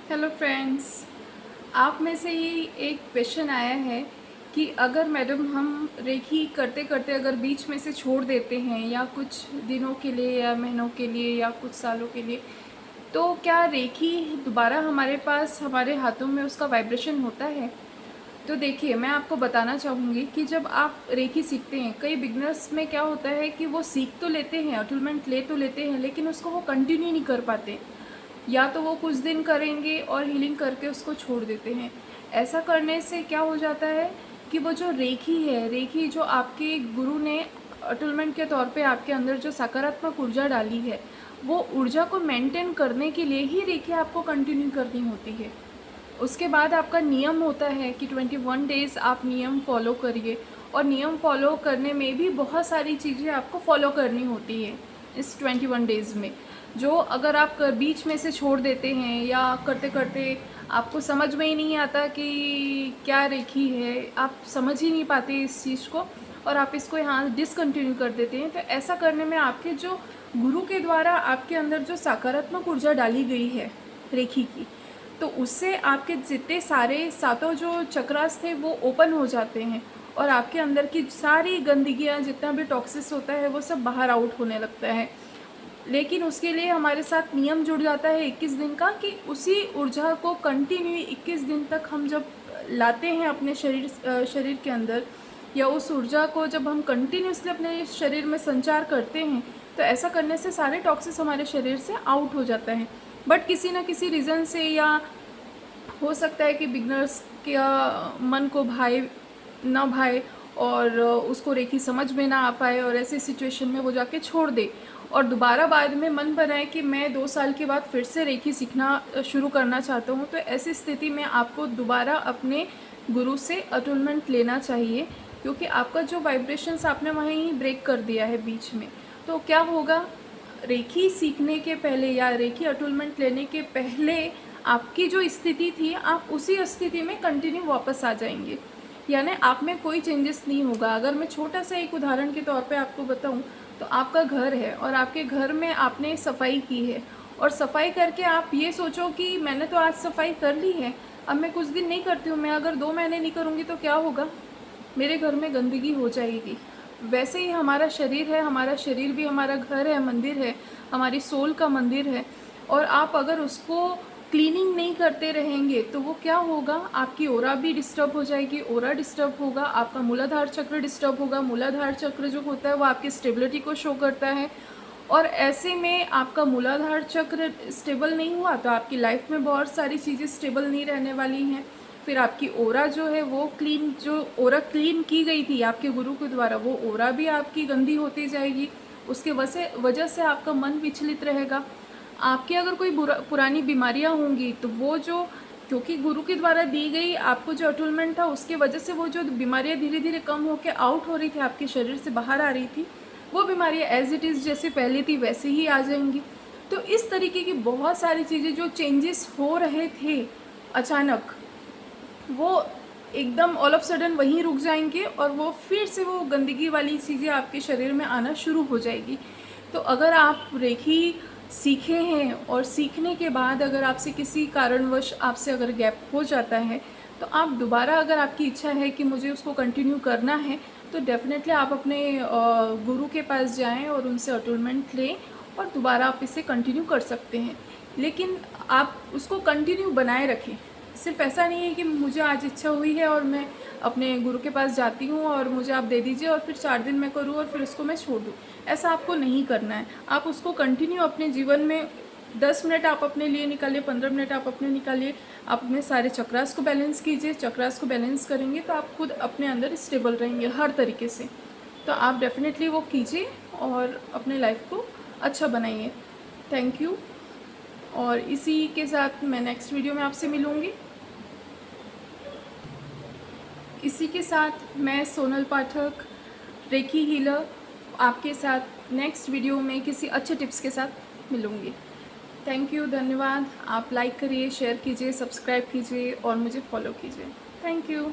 Hello friends, आप में से ही एक क्वेश्चन आया है कि अगर मैडम हम रेकी करते करते अगर बीच में से छोड़ देते हैं या कुछ दिनों के लिए या महीनों के लिए या कुछ सालों के लिए, तो क्या रेकी दोबारा हमारे पास हमारे हाथों में उसका वाइब्रेशन होता है। तो देखिए, मैं आपको बताना चाहूँगी कि जब आप रेकी सीखते हैं, कई बिगनर्स में क्या होता है कि वो सीख तो लेते हैं, अटूलमेंट ले तो लेते हैं, लेकिन उसको वो कंटिन्यू नहीं कर पाते। या तो वो कुछ दिन करेंगे और हीलिंग करके उसको छोड़ देते हैं। ऐसा करने से क्या हो जाता है कि वो जो रेखी है, रेखी जो आपके गुरु ने अटूलमेंट के तौर पे आपके अंदर जो सकारात्मक ऊर्जा डाली है, वो ऊर्जा को मेंटेन करने के लिए ही रेखी आपको कंटिन्यू करनी होती है। उसके बाद आपका नियम होता है कि 21 डेज़ आप नियम फॉलो करिए, और नियम फॉलो करने में भी बहुत सारी चीज़ें आपको फॉलो करनी होती है इस 21 डेज़ में। जो अगर आप बीच में से छोड़ देते हैं या करते करते आपको समझ में ही नहीं आता कि क्या रेखी है, आप समझ ही नहीं पाते इस चीज़ को और आप इसको यहाँ डिसकंटिन्यू कर देते हैं, तो ऐसा करने में आपके जो गुरु के द्वारा आपके अंदर जो सकारात्मक ऊर्जा डाली गई है रेखी की, तो उससे आपके जितने सारे सातों जो चक्रास थे वो ओपन हो जाते हैं और आपके अंदर की सारी गंदगियाँ, जितना भी टॉक्सिस होता है, वो सब बाहर आउट होने लगता है। लेकिन उसके लिए हमारे साथ नियम जुड़ जाता है 21 दिन का, कि उसी ऊर्जा को कंटिन्यू 21 दिन तक हम जब लाते हैं अपने शरीर के अंदर, या उस ऊर्जा को जब हम कंटिन्यूसली अपने शरीर में संचार करते हैं, तो ऐसा करने से सारे टॉक्सिस हमारे शरीर से आउट हो जाता है। बट किसी ना किसी रीज़न से, या हो सकता है कि बिगनर्स का मन को भाए ना भाए और उसको रेखी समझ में ना आ पाए, और ऐसी सिचुएशन में वो जाके छोड़ दे और दोबारा बाद में मन बनाए कि मैं 2 साल के बाद फिर से रेखी सीखना शुरू करना चाहता हूँ। तो ऐसी स्थिति में आपको दोबारा अपने गुरु से अटूलमेंट लेना चाहिए, क्योंकि आपका जो वाइब्रेशंस आपने वहीं ब्रेक कर दिया है बीच में। तो क्या होगा, रेखी सीखने के पहले या रेखी अटूलमेंट लेने के पहले आपकी जो स्थिति थी, आप उसी स्थिति में कंटिन्यू वापस आ जाएंगे, यानी आप में कोई चेंजेस नहीं होगा। अगर मैं छोटा सा एक उदाहरण के तौर पे आपको बताऊं, तो आपका घर है और आपके घर में आपने सफाई की है, और सफाई करके आप ये सोचो कि मैंने तो आज सफाई कर ली है, अब मैं कुछ दिन नहीं करती हूँ, मैं अगर 2 महीने नहीं करूँगी तो क्या होगा, मेरे घर में गंदगी हो जाएगी। वैसे ही हमारा शरीर है, हमारा शरीर भी हमारा घर है, मंदिर है, हमारी सोल का मंदिर है, और आप अगर उसको क्लीनिंग नहीं करते रहेंगे तो वो क्या होगा, आपकी ओरा भी डिस्टर्ब हो जाएगी, ओरा डिस्टर्ब होगा, आपका मूलाधार चक्र डिस्टर्ब होगा। मूलाधार चक्र जो होता है वो आपकी स्टेबिलिटी को शो करता है, और ऐसे में आपका मूलाधार चक्र स्टेबल नहीं हुआ तो आपकी लाइफ में बहुत सारी चीज़ें स्टेबल नहीं रहने वाली हैं। फिर आपकी ओरा जो है वो क्लीन, जो ओरा क्लीन की गई थी आपके गुरु के द्वारा, वो ओरा भी आपकी गंदी होती जाएगी। उसके वजह से आपका मन विचलित रहेगा। आपकी अगर कोई पुरानी बीमारियां होंगी तो वो जो, क्योंकि गुरु के द्वारा दी गई आपको जो अटूलमेंट था, उसके वजह से वो जो बीमारियां धीरे धीरे कम होकर आउट हो रही थी, आपके शरीर से बाहर आ रही थी, वो बीमारियां एज इट इज़ जैसे पहले थी वैसे ही आ जाएंगी। तो इस तरीके की बहुत सारी चीज़ें जो चेंजेस हो रहे थे अचानक, वो एकदम ऑल ऑफ सडन वहीं रुक जाएंगे, और वो फिर से वो गंदगी वाली चीज़ें आपके शरीर में आना शुरू हो जाएगी। तो अगर आप रेखी सीखे हैं और सीखने के बाद अगर आपसे किसी कारणवश आपसे अगर गैप हो जाता है, तो आप दोबारा, अगर आपकी इच्छा है कि मुझे उसको कंटिन्यू करना है, तो डेफिनेटली आप अपने गुरु के पास जाएं और उनसे अटूलमेंट लें, और दोबारा आप इसे कंटिन्यू कर सकते हैं। लेकिन आप उसको कंटिन्यू बनाए रखें। सिर्फ ऐसा नहीं है कि मुझे आज इच्छा हुई है और मैं अपने गुरु के पास जाती हूँ और मुझे आप दे दीजिए और फिर 4 दिन मैं करूँ और फिर उसको मैं छोड़ दूँ। ऐसा आपको नहीं करना है। आप उसको कंटिन्यू अपने जीवन में 10 मिनट आप अपने लिए निकालिए, 15 मिनट आप अपने निकालिए। आप अपने सारे चक्रास को बैलेंस कीजिए। चक्रास को बैलेंस करेंगे तो आप खुद अपने अंदर स्टेबल रहेंगे हर तरीके से। तो आप डेफिनेटली वो कीजिए और अपने लाइफ को अच्छा बनाइए। Thank you. और इसी के साथ मैं नेक्स्ट वीडियो में आपसे मिलूँगी। इसी के साथ मैं सोनल पाठक, रेकी हीलर, आपके साथ नेक्स्ट वीडियो में किसी अच्छे टिप्स के साथ मिलूँगी। थैंक यू, धन्यवाद। आप लाइक करिए, शेयर कीजिए, सब्सक्राइब कीजिए और मुझे फॉलो कीजिए। Thank you.